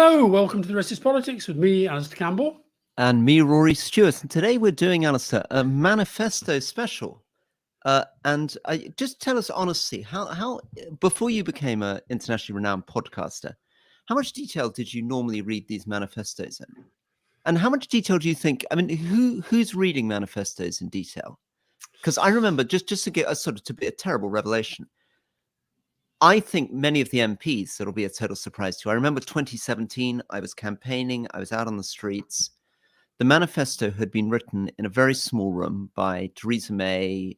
Hello, welcome to The Rest is Politics with me, Alastair Campbell. And me, Rory Stewart. And today we're doing, Alastair, a manifesto special. Just tell us honestly, how before you became an internationally renowned podcaster, how much detail did you normally read these manifestos in? And how much detail do you think, who's reading manifestos in detail? Because I remember, just to get to be a terrible revelation, I think many of the MPs, it'll be a total surprise to you. I remember 2017, I was campaigning, I was out on the streets. The manifesto had been written in a very small room by Theresa May, a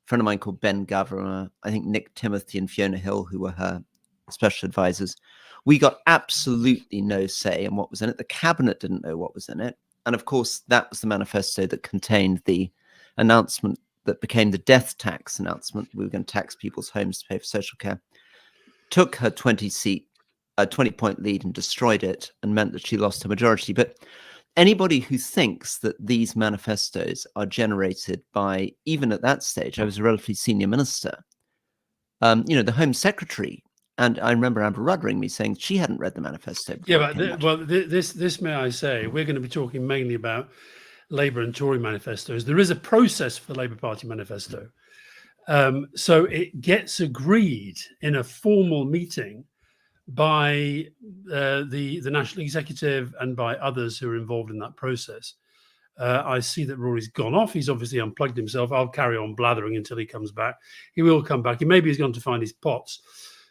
friend of mine called Ben Governor, I think Nick Timothy and Fiona Hill, who were her special advisors. We got absolutely no say in what was in it. The cabinet didn't know what was in it. And of course, that was the manifesto that contained the announcement that became the death tax announcement. We were going to tax people's homes to pay for social care. Took her 20-point lead and destroyed it, and meant that she lost her majority. But anybody who thinks that these manifestos are generated by, even at that stage, I was a relatively senior minister, the Home Secretary, and I remember Amber Rudd ringing me saying she hadn't read the manifesto. Yeah, but this may I say, we're going to be talking mainly about Labour and Tory manifestos. There is a process for the Labour Party manifesto. So it gets agreed in a formal meeting by the National Executive and by others who are involved in that process. I see that Rory's gone off. He's obviously unplugged himself. I'll carry on blathering until he comes back. He will come back. Maybe he's gone to find his pots.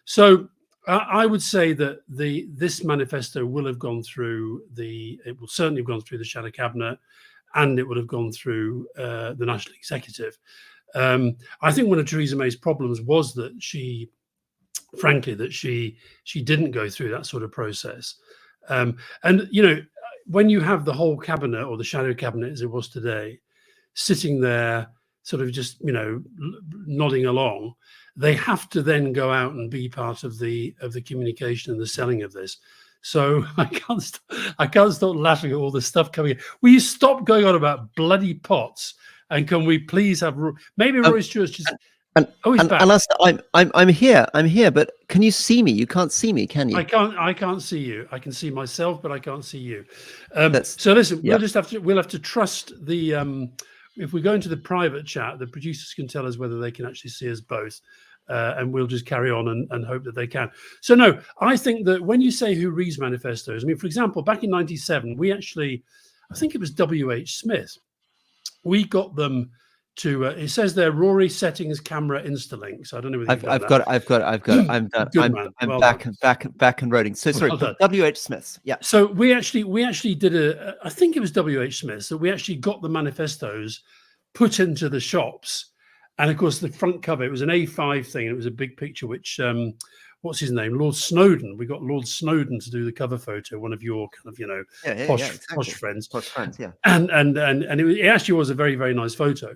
So I would say that this manifesto will have gone through it will certainly have gone through the Shadow Cabinet, and it would have gone through the National Executive. I think one of Theresa May's problems was that she didn't go through that sort of process. And when you have the whole cabinet, or the shadow cabinet as it was today, sitting there sort of just nodding along, they have to then go out and be part of the communication and the selling of this. So I can't stop laughing at all the stuff coming in. Will you stop going on about bloody pots? And can we please have maybe Rory Stewart's just? He's back. Alastair, I'm here, but can you see me? You can't see me, can you? I can't see you. I can see myself, but I can't see you. So listen, yeah. We'll have to trust the. If we go into the private chat, the producers can tell us whether they can actually see us both, and we'll just carry on and hope that they can. So no, I think that when you say who reads manifestos, for example, back in '97, we actually, I think it was W.H. Smith. We got them to. It says there, Rory settings camera Instalink. So I don't know. I've got it. I'm done. I'm back and rolling. So sorry, W.H. Smith. Yeah. So we actually did I think it was W.H. Smith. So we actually got the manifestos put into the shops, and of course the front cover, it was an A5 thing. And it was a big picture, which what's his name? Lord Snowdon. We got Lord Snowdon to do the cover photo, one of your kind of, posh friends. Posh friends, yeah. And it actually was a very, very nice photo.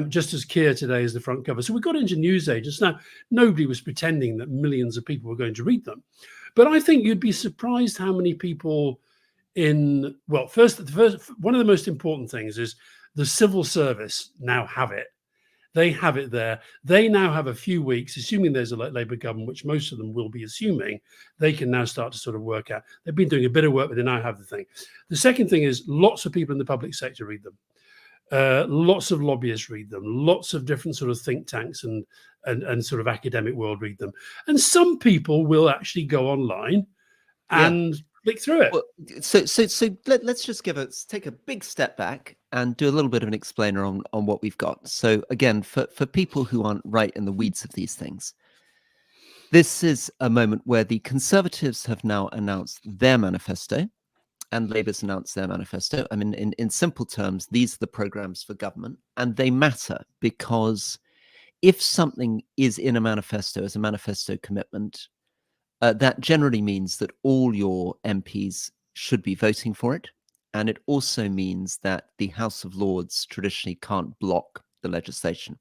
Just as clear today as the front cover. So we got into newsagents. Now, nobody was pretending that millions of people were going to read them. But I think you'd be surprised how many people first, one of the most important things is the civil service now have it. They have it there. They now have a few weeks, assuming there's a Labour government, which most of them will be assuming, they can now start to sort of work out. They've been doing a bit of work, but they now have the thing. The second thing is lots of people in the public sector read them. Lots of lobbyists read them. Lots of different sort of think tanks and sort of academic world read them. And some people will actually go online and click through it. Well, so let's just take a big step back and do a little bit of an explainer on what we've got. So again, for people who aren't right in the weeds of these things, this is a moment where the Conservatives have now announced their manifesto, and Labour's announced their manifesto. In simple terms, these are the programs for government, and they matter because if something is in a manifesto as a manifesto commitment, that generally means that all your MPs should be voting for it. And it also means that the House of Lords traditionally can't block the legislation.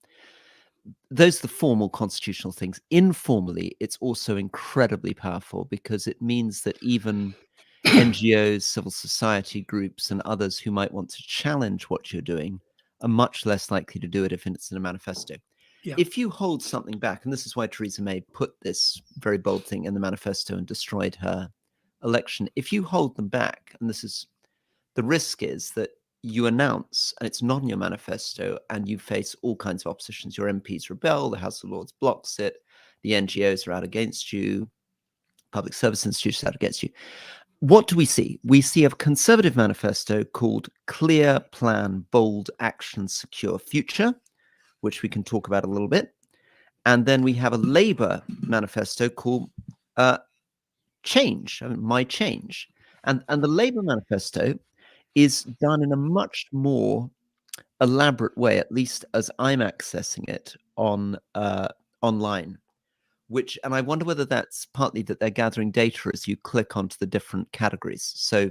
Those are the formal constitutional things. Informally, it's also incredibly powerful because it means that even NGOs, civil society groups, and others who might want to challenge what you're doing are much less likely to do it if it's in a manifesto. Yeah. If you hold something back, and this is why Theresa May put this very bold thing in the manifesto and destroyed her election, if you hold them back, and this is the risk is that you announce, and it's not in your manifesto, and you face all kinds of oppositions. Your MPs rebel, the House of Lords blocks it, the NGOs are out against you, public service institutions out against you. What do we see? We see a Conservative manifesto called Clear Plan, Bold Action, Secure Future, which we can talk about a little bit. And then we have a Labour manifesto called Change, My Change. And the Labour manifesto is done in a much more elaborate way, at least as I'm accessing it on online. And I wonder whether that's partly that they're gathering data as you click onto the different categories. So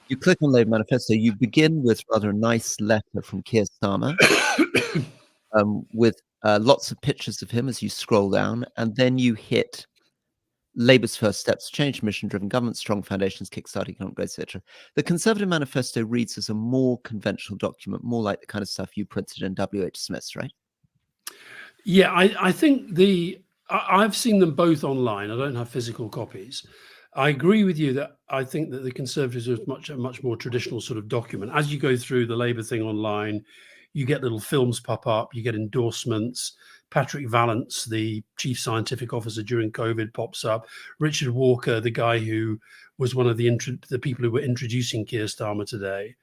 you click on Labour manifesto, you begin with rather a nice letter from Keir Starmer, with lots of pictures of him as you scroll down, and then you hit Labour's first steps: change, mission-driven government, strong foundations, kickstart economic growth, etc. The Conservative manifesto reads as a more conventional document, more like the kind of stuff you printed in W.H. Smith's, right? Yeah, I think I've seen them both online. I don't have physical copies. I agree with you that I think that the Conservatives are a much more traditional sort of document. As you go through the Labour thing online, you get little films pop up, you get endorsements. Patrick Vallance, the chief scientific officer during COVID, pops up. Richard Walker, the guy who was one of the people who were introducing Keir Starmer today.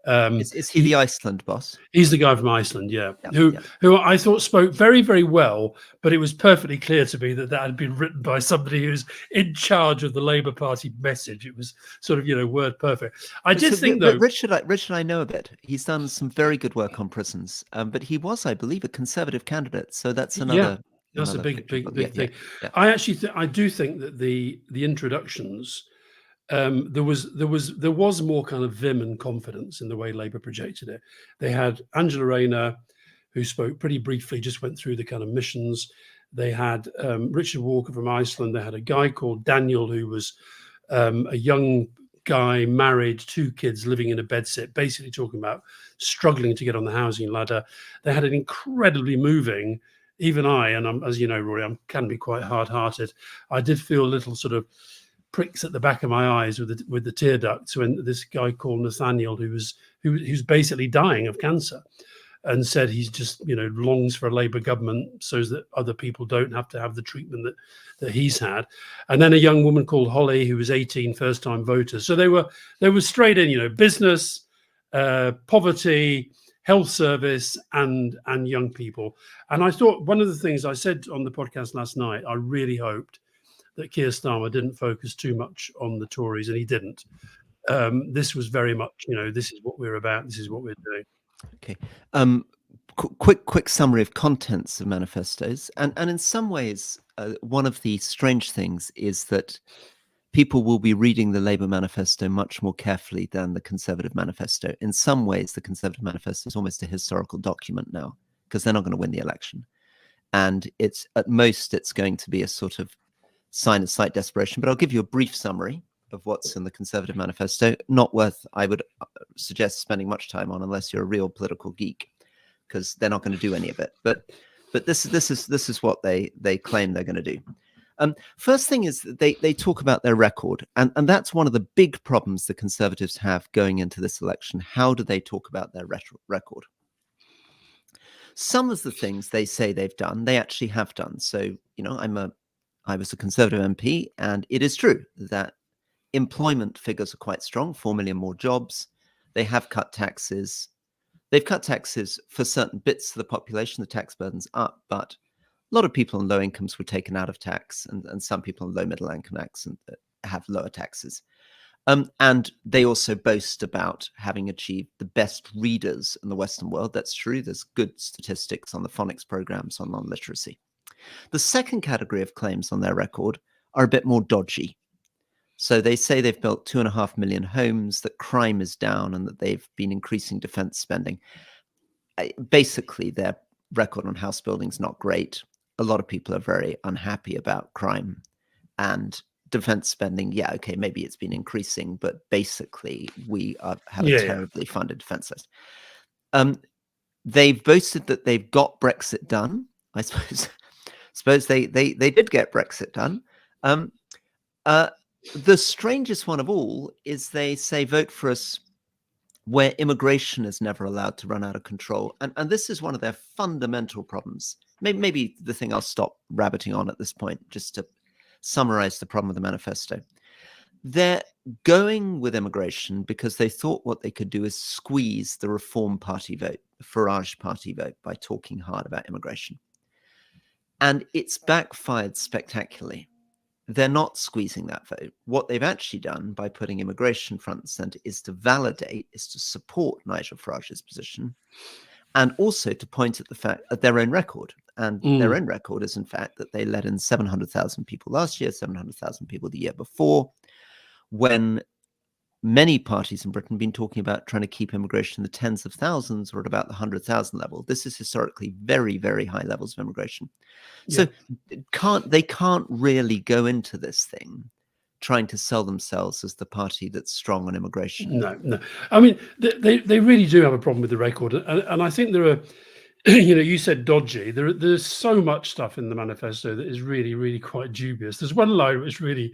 Is he the Iceland boss? He's the guy from Iceland, who I thought spoke very, very well, but it was perfectly clear to me that had been written by somebody who's in charge of the Labour Party message. It was sort of, word perfect. I did think, though... Richard, I know a bit. He's done some very good work on prisons, but he was, I believe, a Conservative candidate. So that's another... Yeah, that's a big thing. Yeah. I actually I do think that the introductions... there was more kind of vim and confidence in the way Labour projected it. They had Angela Rayner, who spoke pretty briefly, just went through the kind of missions. They had Richard Walker from Iceland. They had a guy called Daniel, who was a young guy, married, 2 kids, living in a bedsit, basically talking about struggling to get on the housing ladder. They had an incredibly moving, even as you know, Rory, I can be quite hard-hearted. I did feel a little sort of pricks at the back of my eyes with the tear ducts when this guy called Nathaniel, who's basically dying of cancer, and said he's just longs for a Labour government so that other people don't have to have the treatment that he's had. And then a young woman called Holly, who was 18, first-time voter. So they were straight in, business, poverty, health service, and young people. And I thought one of the things I said on the podcast last night, I really hoped that Keir Starmer didn't focus too much on the Tories, and he didn't. This was very much, this is what we're about. This is what we're doing. Okay. Quick summary of contents of manifestos, and in some ways, one of the strange things is that people will be reading the Labour manifesto much more carefully than the Conservative manifesto. In some ways, the Conservative manifesto is almost a historical document now, because they're not going to win the election, and it's going to be a sort of sign of slight desperation. But I'll give you a brief summary of what's in the Conservative manifesto. Not worth, I would suggest, spending much time on unless you're a real political geek, because they're not going to do any of it. But this is what they claim they're going to do. First thing is they talk about their record, and that's one of the big problems the Conservatives have going into this election. How do they talk about their record? Some of the things they say they've done, they actually have done. So I was a Conservative MP, and it is true that employment figures are quite strong, 4 million more jobs. They have cut taxes. They've cut taxes for certain bits of the population. The tax burden's up, but a lot of people on low incomes were taken out of tax, and some people on low middle income have lower taxes. And they also boast about having achieved the best readers in the Western world. That's true. There's good statistics on the phonics programs on non-literacy. The second category of claims on their record are a bit more dodgy. So they say they've built 2.5 million homes, that crime is down, and that they've been increasing defense spending. Basically, their record on house building is not great. A lot of people are very unhappy about crime and defense spending. Yeah, okay, maybe it's been increasing, but basically we have a terribly funded defense system. They've boasted that they've got Brexit done. I suppose they did get Brexit done. the strangest one of all is they say vote for us where immigration is never allowed to run out of control. And this is one of their fundamental problems. Maybe the thing I'll stop rabbiting on at this point, just to summarize the problem of the manifesto. They're going with immigration because they thought what they could do is squeeze the Reform Party vote, the Farage Party vote, by talking hard about immigration. And it's backfired spectacularly. They're not squeezing that vote. What they've actually done by putting immigration front and center is to validate, is to support Nigel Farage's position, and also to point at the fact at their own record. And their own record is, in fact, that they let in 700,000 people last year, 700,000 people the year before, when many parties in Britain have been talking about trying to keep immigration in the tens of thousands or at about the 100,000 level. This is historically very, very high levels of immigration. So they can't really go into this thing trying to sell themselves as the party that's strong on immigration. No. I mean, they really do have a problem with the record. And I think there are, you said dodgy. There's so much stuff in the manifesto that is really, really quite dubious. There's one line which really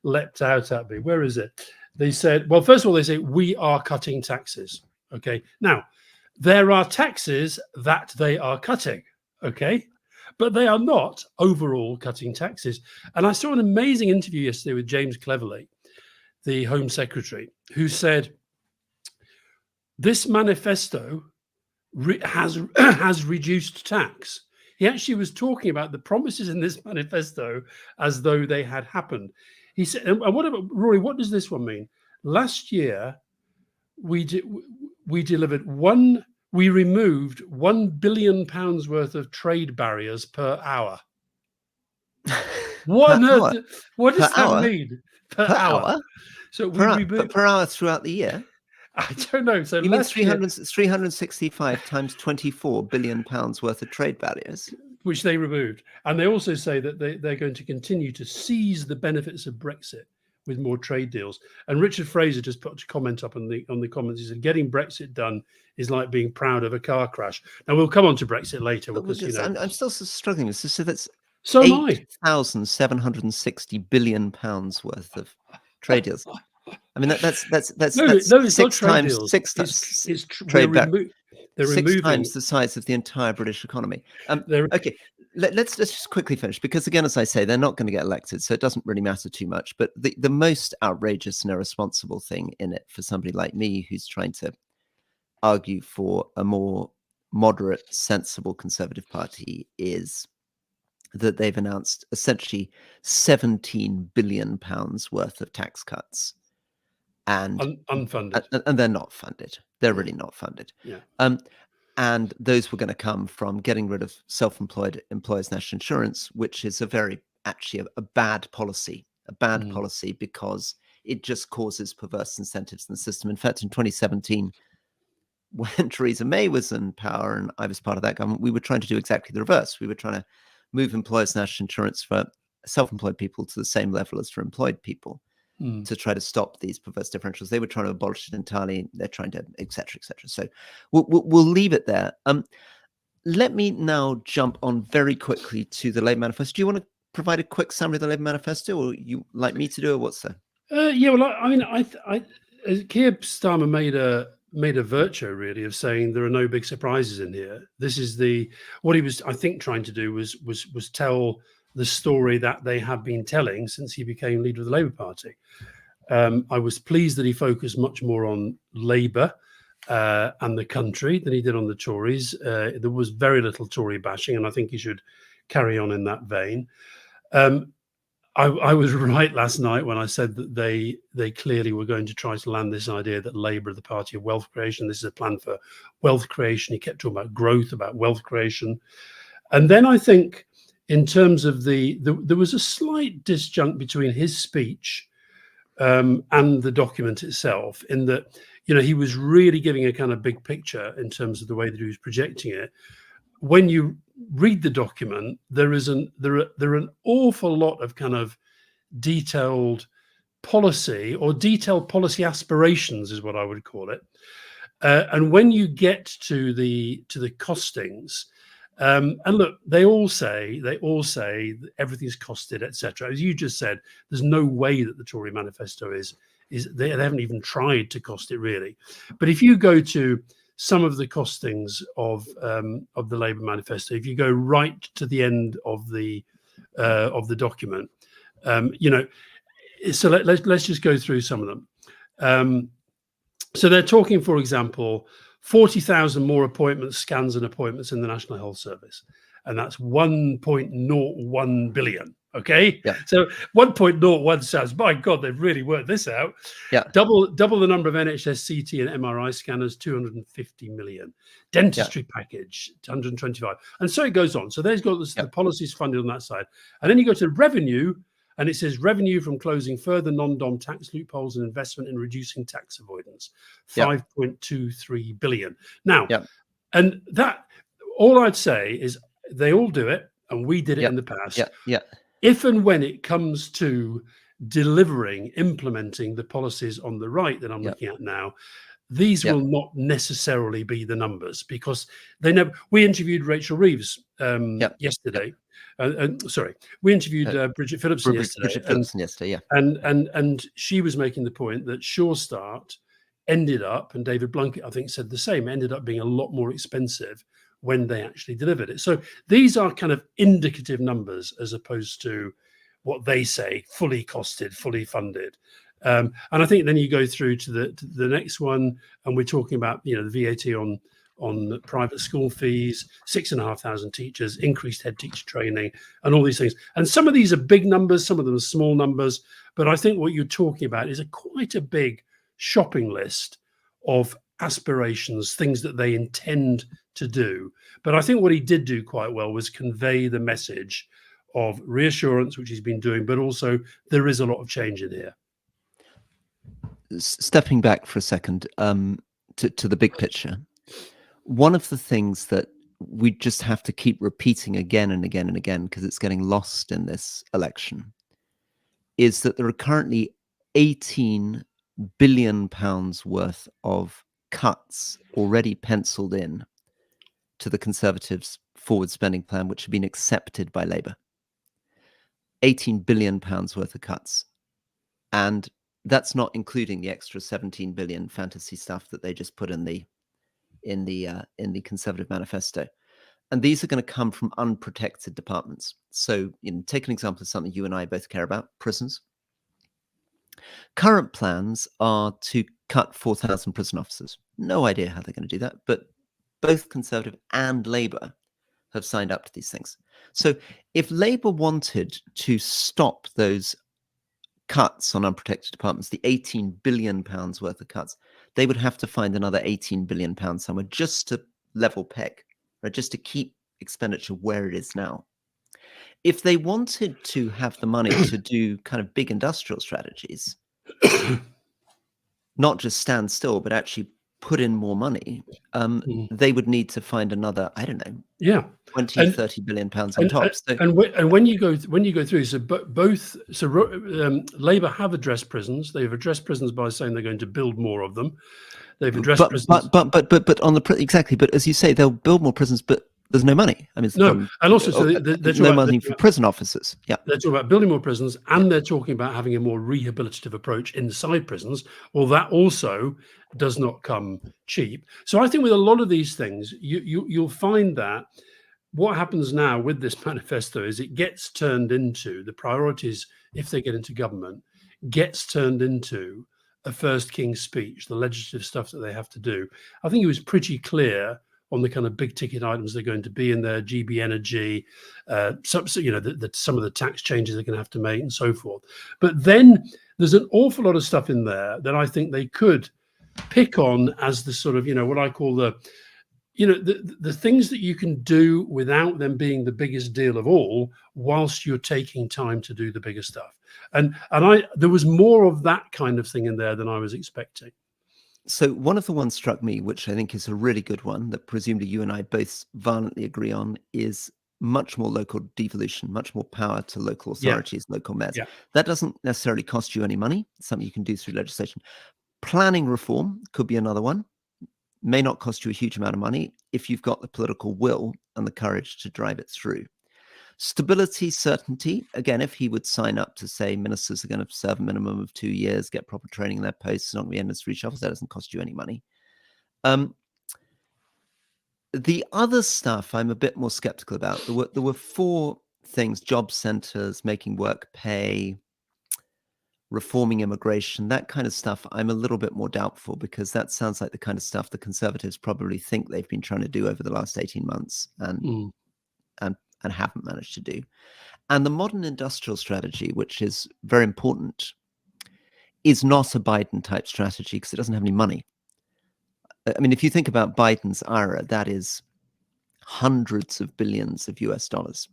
leapt out at me. Where is it? They said, well, first of all, they say, we are cutting taxes. Okay. Now, there are taxes that they are cutting. Okay. But they are not overall cutting taxes. And I saw an amazing interview yesterday with James Cleverly, the Home Secretary, who said, this manifesto has reduced tax. He actually was talking about the promises in this manifesto as though they had happened. He said, and what about, Rory, what does this one mean? Last year, we removed £1 billion worth of trade barriers per hour. What on earth? What does that mean? Per hour? So per hour throughout the year? I don't know. So you mean 365 times 24 billion pounds worth of trade barriers, which they removed. And they also say that they're going to continue to seize the benefits of Brexit with more trade deals. And Richard Fraser just put a comment up on the comments. He said, getting Brexit done is like being proud of a car crash. Now, we'll come on to Brexit later. Because, I'm still struggling with this. So that's so 8,760 billion pounds worth of trade deals. I mean, that's six times trade barriers. They're 6 times the size of the entire British economy. Okay, let's just quickly finish, because again, as I say, they're not going to get elected, so it doesn't really matter too much. But the most outrageous and irresponsible thing in it for somebody like me, who's trying to argue for a more moderate, sensible Conservative Party, is that they've announced essentially £17 billion worth of tax cuts. And unfunded, and they're not funded. They're really not funded. Yeah. And those were going to come from getting rid of self-employed employers' national insurance, which is a bad policy. Policy, because it just causes perverse incentives in the system. In fact, in 2017, when Theresa May was in power and I was part of that government, we were trying to do exactly the reverse. We were trying to move employers' national insurance for self-employed people to the same level as for employed people. To try to stop these perverse differentials. They were trying to abolish it entirely. They're trying to, et cetera, et cetera. So we'll leave it there. Let me now jump on very quickly to the Labour Manifesto. Do you want to provide a quick summary of the Labour Manifesto, or you like me to do it? What's that? Yeah, well, I mean, Keir Starmer made a virtue really of saying there are no big surprises in here. This is what he was, I think, trying to do was tell the story that they have been telling since he became leader of the Labour Party. I was pleased that he focused much more on Labour and the country than he did on the Tories. There was very little Tory bashing, and I think he should carry on in that vein. I was right last night when I said that they clearly were going to try to land this idea that Labour are the party of wealth creation. This is a plan for wealth creation. He kept talking about growth, about wealth creation. And then I think, in terms of there was a slight disjunct between his speech and the document itself, in that, he was really giving a kind of big picture in terms of the way that he was projecting it. When you read the document, there are an awful lot of kind of detailed policy, or detailed policy aspirations is what I would call it. And when you get to the costings, And look, they all say that everything's costed, etc. As you just said, there's no way that the Tory manifesto is they haven't even tried to cost it really. But if you go to some of the costings of the Labour manifesto, if you go right to the end of the document, so let's just go through some of them. So they're talking, for example, 40,000 more appointments, scans and appointments in the National Health Service. And that's 1.01 billion. Okay. Yeah. So 1.01 sounds, my God, they've really worked this out. Yeah. Double the number of NHS CT and MRI scanners, 250 million. Dentistry package, 125. And so it goes on. So there's got the policies funded on that side. And then you go to revenue, and it says revenue from closing further non-dom tax loopholes and investment in reducing tax avoidance, 5.23 billion. Now, and that, all I'd say is they all do it, and we did it in the past. If and when it comes to delivering, implementing the policies on the right that I'm looking at now, these will not necessarily be the numbers, because they never. We interviewed Rachel Reeves yesterday. Sorry, we interviewed Bridget Phillipson yesterday. And she was making the point that Sure Start ended up, and David Blunkett, I think, said the same, ended up being a lot more expensive when they actually delivered it. So these are kind of indicative numbers as opposed to what they say, fully costed, fully funded. And I think then you go through to the next one, and we're talking about, the VAT on private school fees, 6,500 teachers, increased head teacher training, and all these things. And some of these are big numbers, some of them are small numbers, but I think what you're talking about is quite a big shopping list of aspirations, things that they intend to do. But I think what he did do quite well was convey the message of reassurance, which he's been doing, but also there is a lot of change in here. Stepping back for a second to the big picture, one of the things that we just have to keep repeating again and again and again, because it's getting lost in this election, is that there are currently 18 billion pounds worth of cuts already penciled in to the Conservatives' forward spending plan, which have been accepted by Labour. 18 billion pounds worth of cuts. And that's not including the extra 17 billion fantasy stuff that they just put in the Conservative manifesto. And these are going to come from unprotected departments. So, take an example of something you and I both care about: prisons. Current plans are to cut 4,000 prison officers. No idea how they're going to do that, but both Conservative and Labour have signed up to these things. So if Labour wanted to stop those cuts on unprotected departments, the 18 billion pounds worth of cuts, they would have to find another 18 billion pounds somewhere just to level peg, right? Just to keep expenditure where it is now. If they wanted to have the money to do kind of big industrial strategies, not just stand still, but actually put in more money, they would need to find another, I don't know, 20, 30 billion pounds on top. And when you go through, so Labour have addressed prisons. They've addressed prisons by saying they're going to build more of them. They've addressed prisons, but on the exactly. But as you say, they'll build more prisons, but there's no money. I mean, no, and also so they're no money for prison officers. Yeah, they're talking about building more prisons, and they're talking about having a more rehabilitative approach inside prisons. Well, that also does not come cheap. So I think with a lot of these things, you'll find that what happens now with this manifesto is it gets turned into the priorities, if they get into government, gets turned into a first King's speech, the legislative stuff that they have to do. I think it was pretty clear on the kind of big ticket items they're going to be in there, GB Energy, some of the tax changes they're going to have to make and so forth. But then there's an awful lot of stuff in there that I think they could pick on as the sort of, what I call the things that you can do without them being the biggest deal of all, whilst you're taking time to do the bigger stuff. And there was more of that kind of thing in there than I was expecting. So one of the ones struck me, which I think is a really good one that presumably you and I both violently agree on, is much more local devolution, much more power to local authorities, local mayors. Yeah. That doesn't necessarily cost you any money. It's something you can do through legislation. Planning reform could be another one. may not cost you a huge amount of money if you've got the political will and the courage to drive it through. Stability, certainty, again, if he would sign up to say ministers are going to serve a minimum of 2 years, get proper training in their posts, not going to be endless reshuffles, that doesn't cost you any money. The other stuff I'm a bit more skeptical about. There were 4 things: job centers, making work pay, reforming immigration, that kind of stuff. I'm a little bit more doubtful, because that sounds like the kind of stuff the Conservatives probably think they've been trying to do over the last 18 months and haven't managed to do. And the modern industrial strategy, which is very important, is not a Biden type strategy because it doesn't have any money. I mean, if you think about Biden's IRA, that is hundreds of billions of US dollars.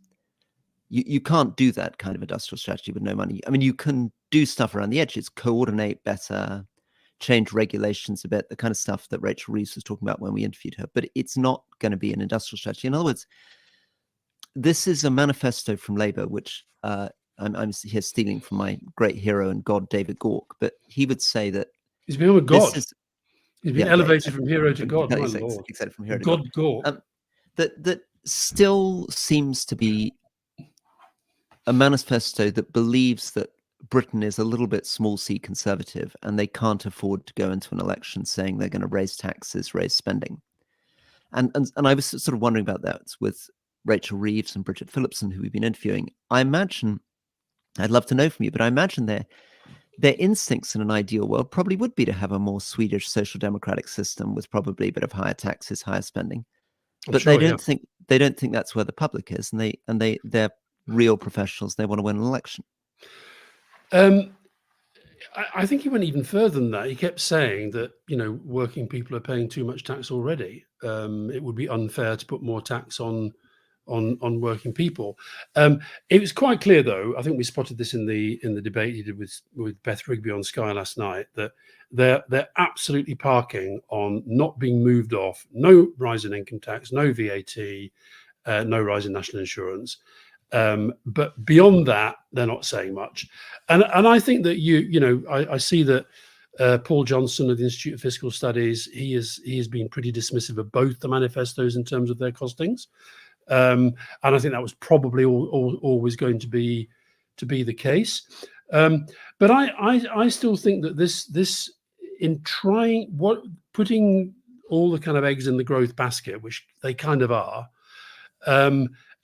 You can't do that kind of industrial strategy with no money. I mean, you can do stuff around the edges, coordinate better, change regulations a bit, the kind of stuff that Rachel Reeves was talking about when we interviewed her, but it's not going to be an industrial strategy. In other words, this is a manifesto from Labour, which I'm here stealing from my great hero and god, David Gork, but he would say that he's become a god. He's been elevated from hero to god. My Lord. Exactly, from hero to god. Gork. That still seems to be a manifesto that believes that Britain is a little bit small c conservative, and they can't afford to go into an election saying they're going to raise taxes, raise spending. And I was sort of wondering about that with Rachel Reeves and Bridget Phillipson, who we've been interviewing. I imagine, I'd love to know from you, but I imagine their instincts in an ideal world probably would be to have a more Swedish social democratic system with probably a bit of higher taxes, higher spending. But they don't think that's where the public is, and they're real professionals. They want to win an election. I think he went even further than that. He kept saying that, working people are paying too much tax already. It would be unfair to put more tax on working people. It was quite clear, though. I think we spotted this in the debate he did with Beth Rigby on Sky last night, that they're absolutely parking on not being moved off. No rise in income tax, no VAT, no rise in national insurance. But beyond that, they're not saying much. And I think that I see that Paul Johnson of the Institute of Fiscal Studies, he has been pretty dismissive of both the manifestos in terms of their costings. And I think that was probably always going to be the case. But I still think that this in putting all the kind of eggs in the growth basket, which they kind of are.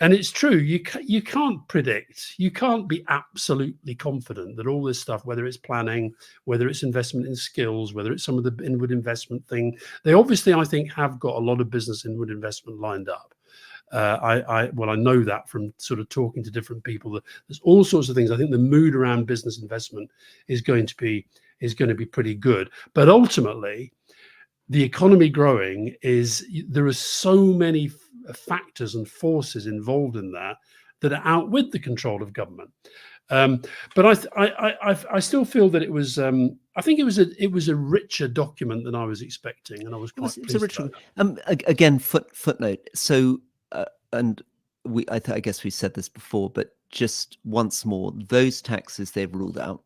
And it's true, you can't predict, you can't be absolutely confident that all this stuff, whether it's planning, whether it's investment in skills, whether it's some of the inward investment thing, they obviously, I think, have got a lot of business inward investment lined up. I know that from sort of talking to different people, that there's all sorts of things. I think the mood around business investment is going to be pretty good. But ultimately, the economy growing there are so many factors and forces involved in that are out with the control of government. But I still feel that it was. I think it was a richer document than I was expecting, and I was quite pleased. It was a richer. Again, footnote. So, and I guess we said this before, but just once more, those taxes they've ruled out: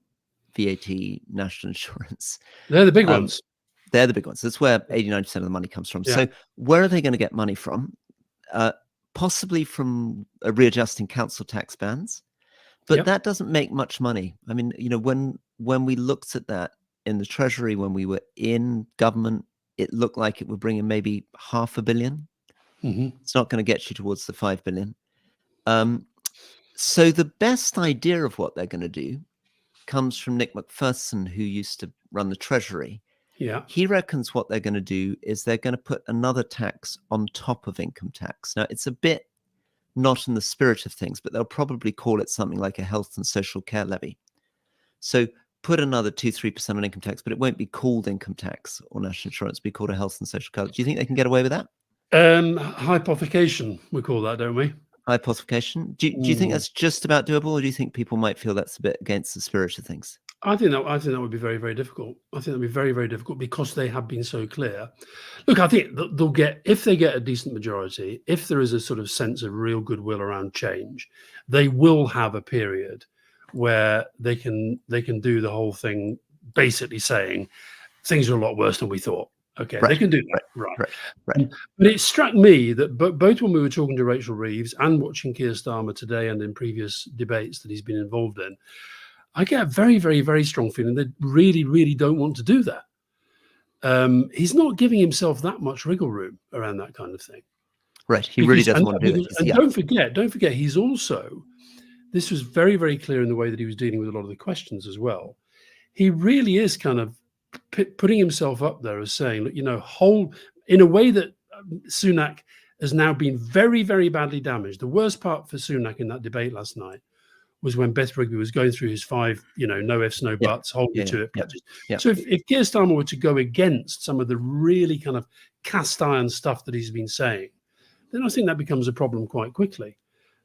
VAT, national insurance. They're the big ones. They're the big ones. That's where 89% of the money comes from. Yeah. So where are they going to get money from? Possibly from readjusting council tax bands, but that doesn't make much money. I mean, when we looked at that in the Treasury, when we were in government, it looked like it would bring in maybe $500 million. Mm-hmm. It's not going to get you towards the $5 billion. So the best idea of what they're going to do comes from Nick McPherson, who used to run the Treasury. Yeah. He reckons what they're going to do is they're going to put another tax on top of income tax. Now, it's a bit not in the spirit of things, but they'll probably call it something like a health and social care levy. So put another 2-3% on income tax, but it won't be called income tax or national insurance. It'll be called a health and social care. Do you think they can get away with that? Hypothecation, we call that, don't we? Hypothecation. Do you think that's just about doable, or do you think people might feel that's a bit against the spirit of things? I think that would be very, very difficult. I think that'd be very, very difficult because they have been so clear. Look, I think if they get a decent majority, if there is a sort of sense of real goodwill around change, they will have a period where they can do the whole thing, basically saying things are a lot worse than we thought. Okay, Right, they can do that, right, right? right, right. But it struck me that both when we were talking to Rachel Reeves and watching Keir Starmer today and in previous debates that he's been involved in, I get a very, very, very strong feeling they really, really don't want to do that. He's not giving himself that much wriggle room around that kind of thing. Right, he really doesn't want to do it. And Yeah, don't forget, he's also, this was very, very clear in the way that he was dealing with a lot of the questions as well. He really is kind of putting himself up there as saying, look, in a way that Sunak has now been very, very badly damaged. The worst part for Sunak in that debate last night was when Beth Rigby was going through his 5, no ifs, no buts, hold me to it pledges. yeah. So if Keir Starmer were to go against some of the really kind of cast iron stuff that he's been saying, then I think that becomes a problem quite quickly.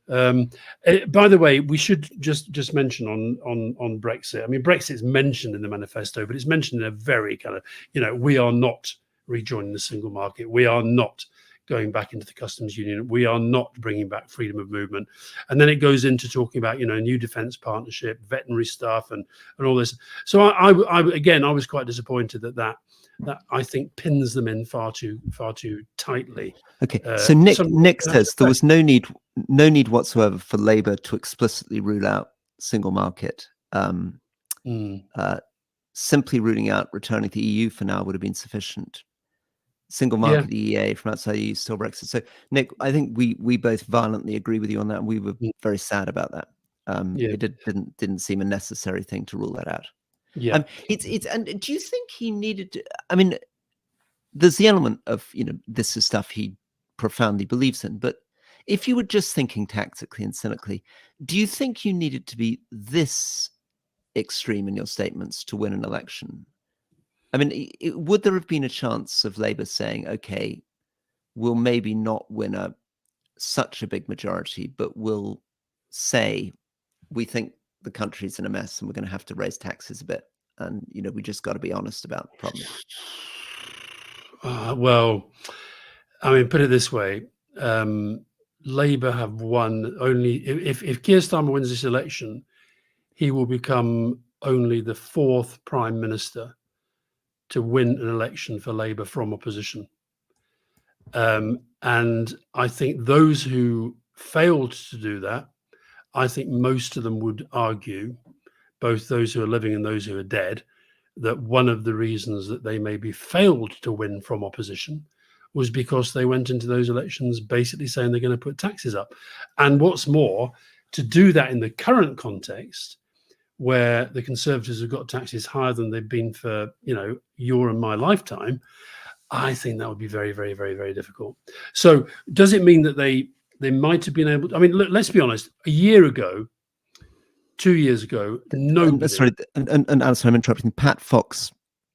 By the way, we should just mention on Brexit. I mean, Brexit's mentioned in the manifesto, but it's mentioned in a very kind of, we are not rejoining the single market. We are not going back into the customs union. We are not bringing back freedom of movement. And then it goes into talking about, a new defence partnership, veterinary stuff, and all this. So I was quite disappointed that I think pins them in far too tightly. Okay, so Nick says there was no need whatsoever for Labour to explicitly rule out single market. Simply ruling out returning to the EU for now would have been sufficient. Single market EEA from outside the EU, still Brexit. So Nick, I think we both violently agree with you on that. And we were very sad about that. It didn't seem a necessary thing to rule that out. Yeah. And do you think he needed to, I mean, there's the element of, this is stuff he profoundly believes in, but if you were just thinking tactically and cynically, do you think you needed to be this extreme in your statements to win an election? I mean, would there have been a chance of Labour saying, okay, we'll maybe not win such a big majority, but we'll say we think the country's in a mess and we're going to have to raise taxes a bit, and we just got to be honest about the problem? Well, I mean, put it this way: Labour have won only if Keir Starmer wins this election, he will become only the 4th Prime Minister to win an election for Labour from opposition. And I think those who failed to do that, I think most of them would argue, both those who are living and those who are dead, that one of the reasons that they maybe failed to win from opposition was because they went into those elections basically saying they're going to put taxes up. And what's more, to do that in the current context, where the Conservatives have got taxes higher than they've been for, your and my lifetime, I think that would be very, very, very, very difficult. So does it mean that they might have been able to, I mean, look, let's be honest, a year ago, 2 years ago, nobody... Sorry, and Alastair, I'm interrupting. Pat Fox,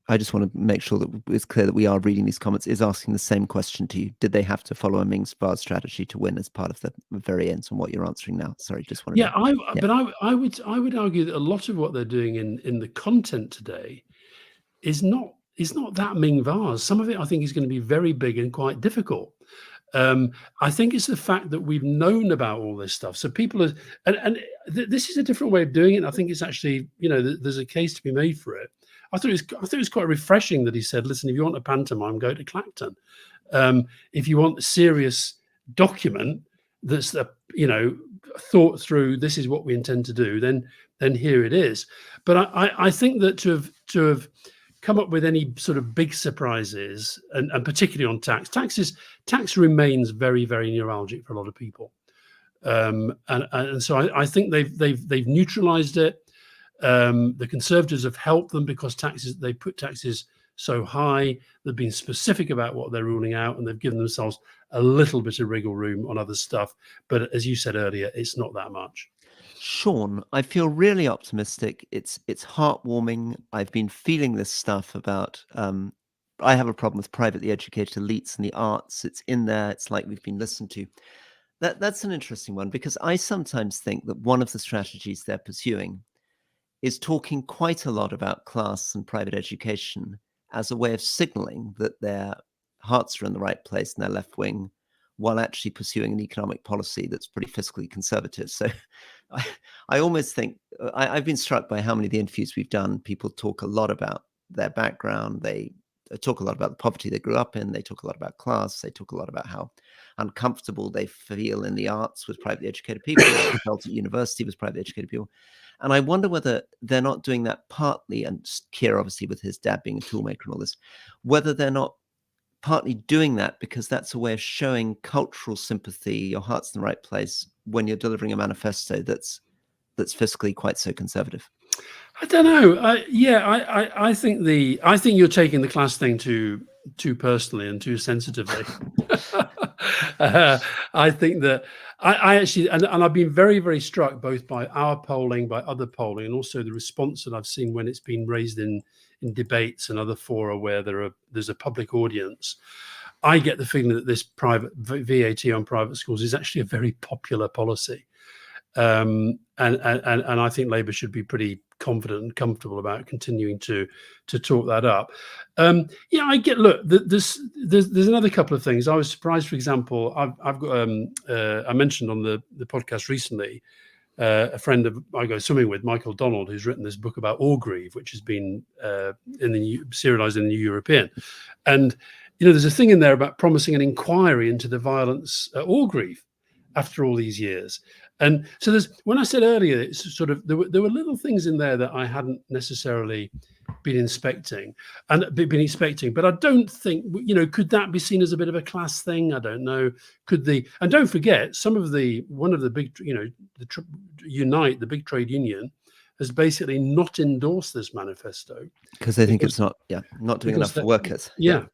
I just want to make sure that it's clear that we are reading these comments, is asking the same question to you. Did they have to follow a Mings-Barr strategy to win as part of the variance on what you're answering now? Sorry, just wanted to... But I would argue that a lot of what they're doing in the content today is not that Ming-Barr. Some of it I think is going to be very big and quite difficult. I think it's the fact that we've known about all this stuff. So people are, this is a different way of doing it. I think it's actually, there's a case to be made for it. I thought it was quite refreshing that he said, listen, if you want a pantomime, go to Clacton. If you want a serious document that's, thought through, this is what we intend to do, then here it is. But I think that to have come up with any sort of big surprises, and particularly on tax remains very, very neuralgic for a lot of people, and so I think they've neutralized it. The Conservatives have helped them because they put taxes so high. They've been specific about what they're ruling out, and they've given themselves a little bit of wriggle room on other stuff. But as you said earlier, it's not that much. Sean, I feel really optimistic. It's heartwarming. I've been feeling this stuff about, I have a problem with privately educated elites and the arts. It's in there. It's like we've been listened to. That's an interesting one, because I sometimes think that one of the strategies they're pursuing is talking quite a lot about class and private education as a way of signaling that their hearts are in the right place and they're left wing, while actually pursuing an economic policy that's pretty fiscally conservative. So I almost think, I've been struck by how many of the interviews we've done, people talk a lot about their background. They talk a lot about the poverty they grew up in. They talk a lot about class. They talk a lot about how uncomfortable they feel in the arts with privately educated people, how they felt at university with privately educated people. And I wonder whether they're not doing that partly, and Keir obviously with his dad being a toolmaker and all this, whether they're not partly doing that because that's a way of showing cultural sympathy, your heart's in the right place when you're delivering a manifesto that's fiscally quite so conservative. I don't know. I think you're taking the class thing too personally and too sensitively. I think that I actually, and I've been very, very struck both by our polling, by other polling, and also the response that I've seen when it's been raised in debates and other fora where there's a public audience. I get the feeling that this private VAT on private schools is actually a very popular policy. And I think Labour should be pretty confident and comfortable about continuing to talk that up. Yeah, I get. Look, there's another couple of things. I was surprised, for example, I've got I mentioned on the podcast recently a friend I go swimming with, Michael Donald, who's written this book about Orgreave, which has been serialised in the New European, and there's a thing in there about promising an inquiry into the violence at Orgreave after all these years. And so when I said earlier, it's sort of there were little things in there that I hadn't necessarily been expecting, but I don't think, could that be seen as a bit of a class thing? I don't know. And don't forget, one of the big, Unite, the big trade union, has basically not endorsed this manifesto because they think it's not doing enough for workers. Yeah.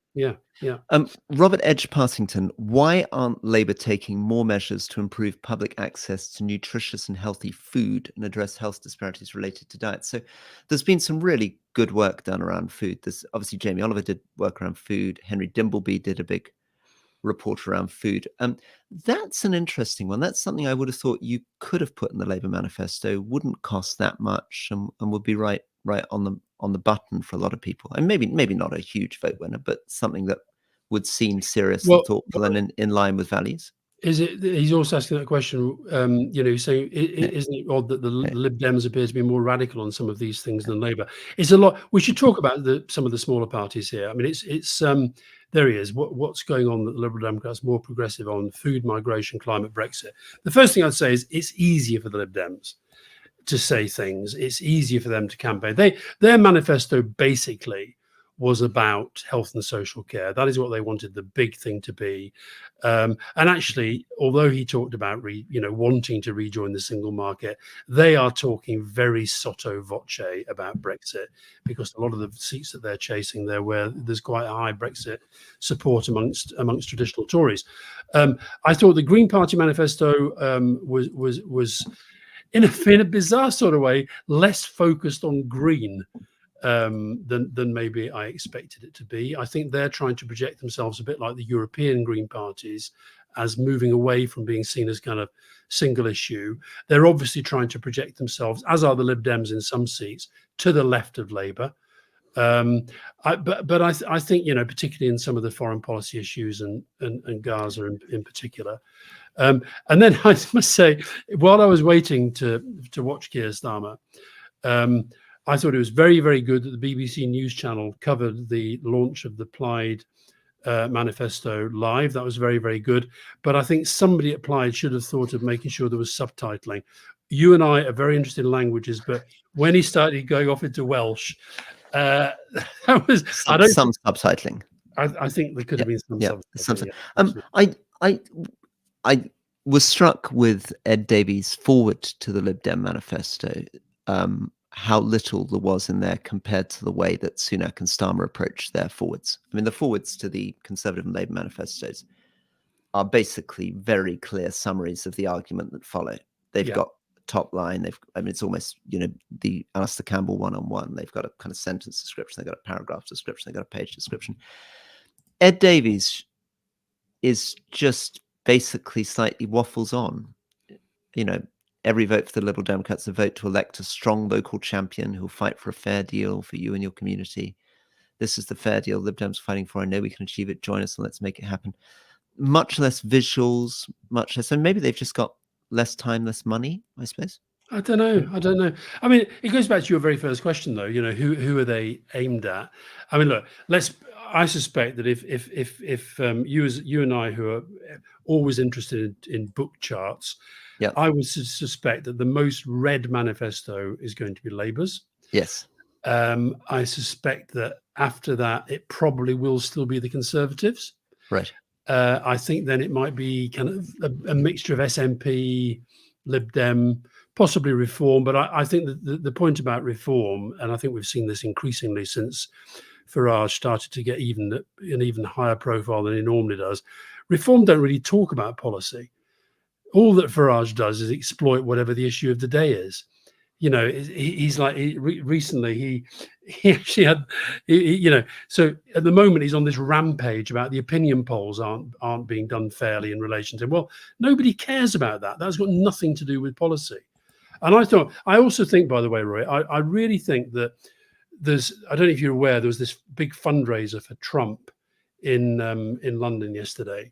Robert Edge-Passington, why aren't Labour taking more measures to improve public access to nutritious and healthy food and address health disparities related to diet? So there's been some really good work done around food. There's obviously Jamie Oliver did work around food. Henry Dimbleby did a big report around food. That's an interesting one. That's something I would have thought you could have put in the Labour manifesto, wouldn't cost that much, and would be right on the button for a lot of people. And maybe not a huge vote winner, but something that would seem serious and thoughtful and in line with values. He's also asking that question, saying, isn't it odd that the Lib Dems appear to be more radical on some of these things than Labour? It's a lot. We should talk about some of the smaller parties here. I mean, it's there he is. What's going on that the Liberal Democrats more progressive on food, migration, climate, Brexit? The first thing I'd say is it's easier for the Lib Dems to say things. It's easier for them to campaign. Their manifesto basically was about health and social care. That is what they wanted the big thing to be. And actually, although he talked about wanting to rejoin the single market, they are talking very sotto voce about Brexit, because a lot of the seats that they're chasing there, where there's quite a high Brexit support amongst traditional Tories. I thought the Green Party manifesto was in a bizarre sort of way less focused on green than maybe I expected it to be. I think they're trying to project themselves a bit like the European Green parties as moving away from being seen as kind of single issue. They're obviously trying to project themselves, as are the Lib Dems in some seats, to the left of Labour. But I think, particularly in some of the foreign policy issues and Gaza in particular. And then I must say, while I was waiting to watch Keir Starmer, I thought it was very, very good that the BBC News Channel covered the launch of the Plaid manifesto live. That was very, very good. But I think somebody at Plaid should have thought of making sure there was subtitling. You and I are very interested in languages, but when he started going off into Welsh, that was some subtitling. I think there could have been some subtitling. I was struck with Ed Davies' forward to the Lib Dem manifesto. How little there was in there compared to the way that Sunak and Starmer approached their forwards. I mean, the forwards to the Conservative and Labour manifestos are basically very clear summaries of the argument that follow. They've got top line. It's almost, the Alastair Campbell one-on-one. They've got a kind of sentence description. They've got a paragraph description. They've got a page description. Ed Davies is just basically slightly waffles on. Every vote for the Liberal Democrats is a vote to elect a strong local champion who'll fight for a fair deal for you and your community. This is the fair deal Lib Dems are fighting for. I know we can achieve it. Join us and let's make it happen. Much less visuals, much less. And maybe they've just got less time, less money, I suppose. I don't know. I don't know. I mean, it goes back to your very first question, though. You know, who are they aimed at? I mean, look. I suspect that if you and I, who are always interested in book charts, Yeah. I would suspect that the most read manifesto is going to be Labour's. Yes. I suspect that after that, it probably will still be the Conservatives. Right. I think then it might be kind of a mixture of SNP, Lib Dem, possibly Reform. But I think that the point about Reform, and I think we've seen this increasingly since Farage started to get an even higher profile than he normally does. Reform don't really talk about policy. All that Farage does is exploit whatever the issue of the day is. You know, he's like recently he actually had, you know, so at the moment he's on this rampage about the opinion polls aren't being done fairly in relation to, well, nobody cares about that. That's got nothing to do with policy. And I also think, by the way, Roy, I really think that I don't know if you're aware, there was this big fundraiser for Trump in London yesterday.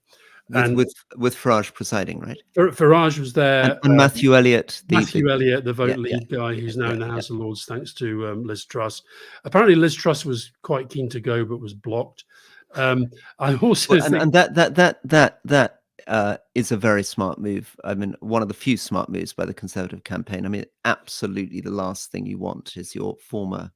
With Farage presiding, right? Farage was there. And Matthew Elliott. The vote lead guy, who's now in the House of Lords, thanks to Liz Truss. Apparently, Liz Truss was quite keen to go, but was blocked. I also think... And that is a very smart move. I mean, one of the few smart moves by the Conservative campaign. I mean, absolutely the last thing you want is your former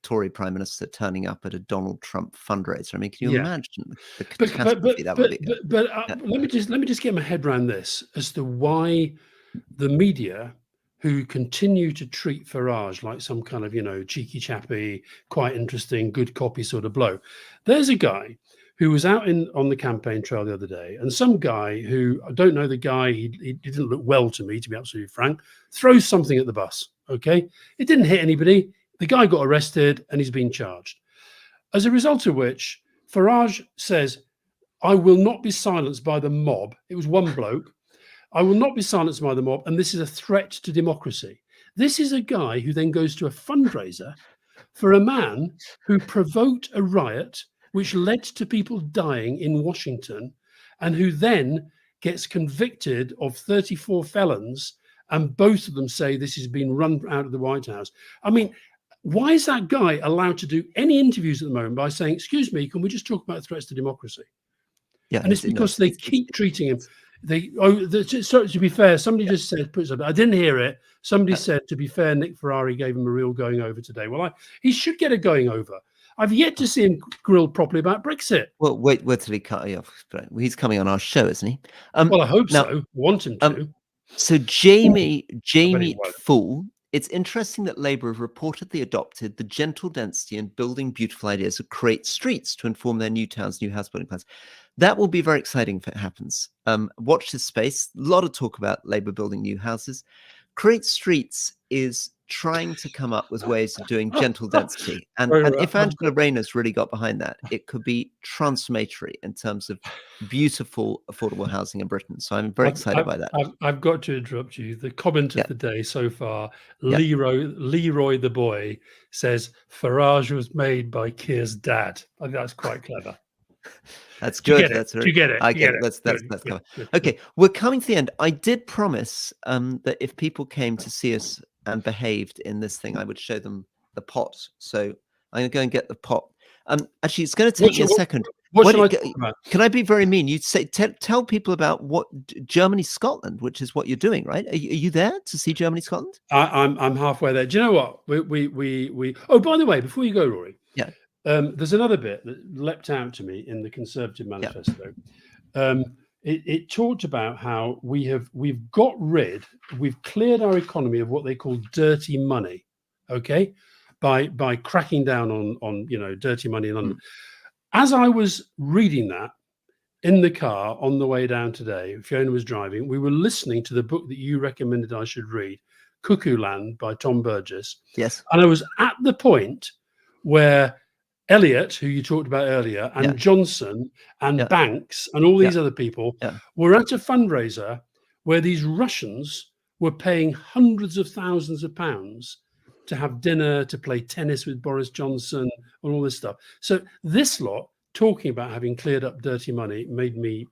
Tory Prime Minister turning up at a Donald Trump fundraiser. I mean, can you imagine the catastrophe that would be? But let me just get my head around this as to why the media, who continue to treat Farage like some kind of, you know, cheeky chappy, quite interesting, good copy sort of bloke. There's a guy who was out on the campaign trail the other day, and some guy who, I don't know the guy, he didn't look well to me, to be absolutely frank, throws something at the bus. Okay, it didn't hit anybody. The guy got arrested and he's been charged. As a result of which, Farage says, I will not be silenced by the mob. It was one bloke. I will not be silenced by the mob, and this is a threat to democracy. This is a guy who then goes to a fundraiser for a man who provoked a riot which led to people dying in Washington, and who then gets convicted of 34 felons, and both of them say this has been run out of the White House. I mean, why is that guy allowed to do any interviews at the moment by saying, excuse me, can we just talk about threats to democracy? Yeah, and it's because they keep treating him. So to be fair, somebody just said, I didn't hear it. Somebody said, to be fair, Nick Ferrari gave him a real going over today. Well, he should get a going over. I've yet to see him grilled properly about Brexit. Well, wait till he cut you off. He's coming on our show, isn't he? Well, I hope so. Want him to. So Jamie Fool. It's interesting that Labour have reportedly adopted the gentle density and building beautiful ideas of Create Streets to inform their new towns, new house building plans. That will be very exciting if it happens. Watch this space. A lot of talk about Labour building new houses. Create Streets is trying to come up with ways of doing gentle density. And if Angela Rayner's really got behind that, it could be transformatory in terms of beautiful, affordable housing in Britain. So I'm very excited by that. I've got to interrupt you. The comment of the day so far, Leroy the boy says, Farage was made by Keir's dad. I think that's quite clever. That's good. You get it. I get it. That's clever. Okay, we're coming to the end. I did promise that if people came to see us and behaved in this thing, I would show them the pot. So I'm going to go and get the pot. Actually, it's going to take me a second. Can I be very mean? You say tell people about what Germany, Scotland, which is what you're doing, right? Are you there to see Germany, Scotland? I'm halfway there. Do you know what? We Oh, by the way, before you go, Rory. Yeah. There's another bit that leapt out to me in the Conservative manifesto. It talked about how we've cleared our economy of what they call dirty money, okay, by cracking down on dirty money in London. As I was reading that in the car on the way down today, Fiona was driving, we were listening to the book that you recommended I should read, Cuckoo Land by Tom Burgess. Yes. And I was at the point where Elliott, who you talked about earlier, and Johnson and Banks and all these other people were at a fundraiser where these Russians were paying hundreds of thousands of pounds to have dinner, to play tennis with Boris Johnson and all this stuff. So this lot talking about having cleared up dirty money made me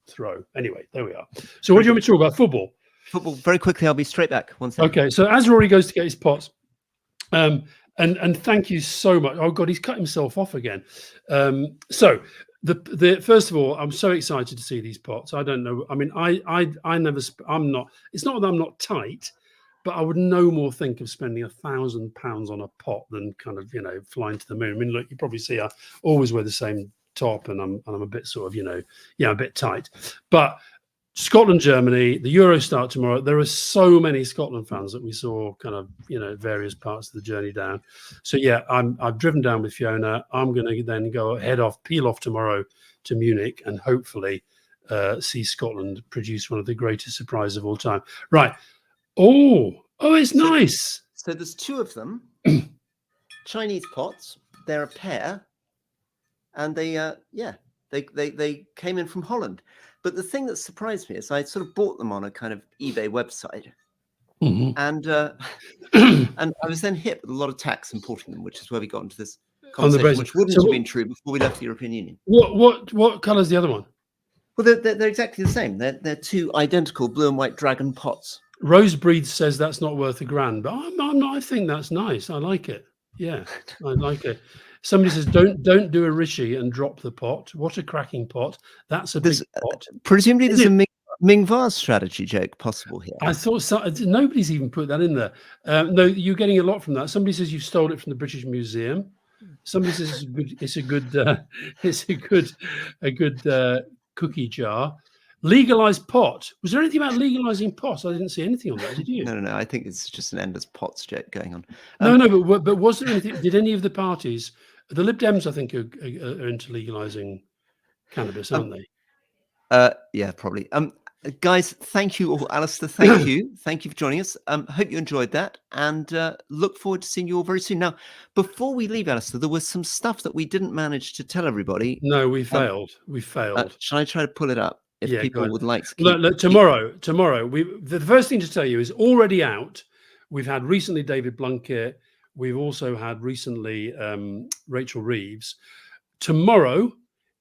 throw. Anyway, there we are. So what do you want me to talk about? Football? Football, very quickly. I'll be straight back. 1 second. Okay, so as Rory goes to get his pots, and thank you so much. Oh God, he's cut himself off again. So the first of all, I'm so excited to see these pots. I don't know. I mean, I never. I'm not. It's not that I'm not tight, but I would no more think of spending £1,000 on a pot than kind of flying to the moon. I mean, look, you probably see I always wear the same top, and I'm a bit sort of a bit tight, but. Scotland, Germany, the Euro start tomorrow. There are so many Scotland fans that we saw kind of, various parts of the journey down. So yeah, I've driven down with Fiona. I'm going to then peel off tomorrow to Munich and hopefully see Scotland produce one of the greatest surprises of all time. Right. Oh, it's nice. So there's two of them, Chinese pots. They're a pair, and they came in from Holland. But the thing that surprised me is I sort of bought them on a kind of eBay website, and I was then hit with a lot of tax importing them, which is where we got into this conversation, which wouldn't have been true before we left the European Union. What colour is the other one? Well, they're exactly the same. They're two identical blue and white dragon pots. Rosebreed says that's not worth £1,000, but I'm not. I think that's nice. I like it. Yeah, I like it. Somebody says, don't do a rishi and drop the pot. What a cracking pot. That's a big pot. Presumably there's a Ming vase strategy joke possible here. I thought nobody's even put that in there. No, you're getting a lot from that. Somebody says you stole it from the British Museum. Somebody says it's a good cookie jar. Legalized pot. Was there anything about legalizing pot? I didn't see anything on that. Did you? No. I think it's just an endless pots joke going on. But was there anything? Did any of the parties? The Lib Dems, I think, are into legalizing cannabis, aren't they? Yeah, probably. Guys, thank you all. Alastair, thank you. Thank you for joining us. Hope you enjoyed that, and look forward to seeing you all very soon. Now, before we leave, Alastair, there was some stuff that we didn't manage to tell everybody. No, we failed. We failed. Shall I try to pull it up? If people would like to look, tomorrow, the first thing to tell you is already out. We've had recently David Blunkett. We've also had recently Rachel Reeves. Tomorrow,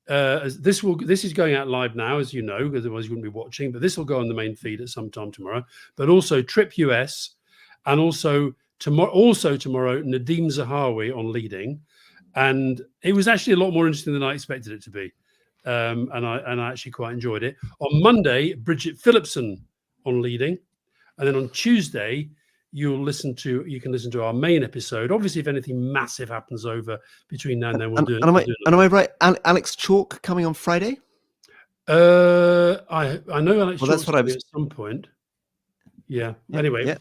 this is going out live now, as you know, otherwise you wouldn't be watching. But this will go on the main feed at some time tomorrow. But also Trip US, and also tomorrow Nadeem Zahawi on leading, and it was actually a lot more interesting than I expected it to be. And I actually quite enjoyed it. On Monday, Bridget Phillipson on leading, and then on Tuesday you can listen to our main episode. Obviously, if anything massive happens over between now and then, we'll do it. And am I right? Alex Chalk coming on Friday? I know Alex. Well, that's what I was at some point. Yeah. Anyway, yeah.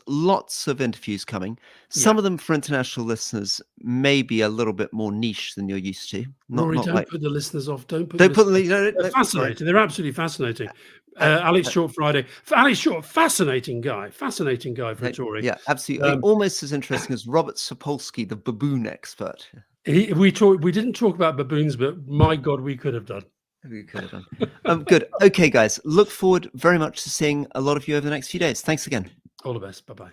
Lots of interviews coming. Some of them for international listeners may be a little bit more niche than you're used to. Rory, don't put the listeners off. Don't put them. They're fascinating. They're absolutely fascinating. Alex Short Friday. Alex Short, fascinating guy for a Tory. Yeah, absolutely. Almost as interesting as Robert Sapolsky, the baboon expert. We didn't talk about baboons, but my God, we could have done. We could have done. Good. Okay, guys. Look forward very much to seeing a lot of you over the next few days. Thanks again. All the best. Bye-bye.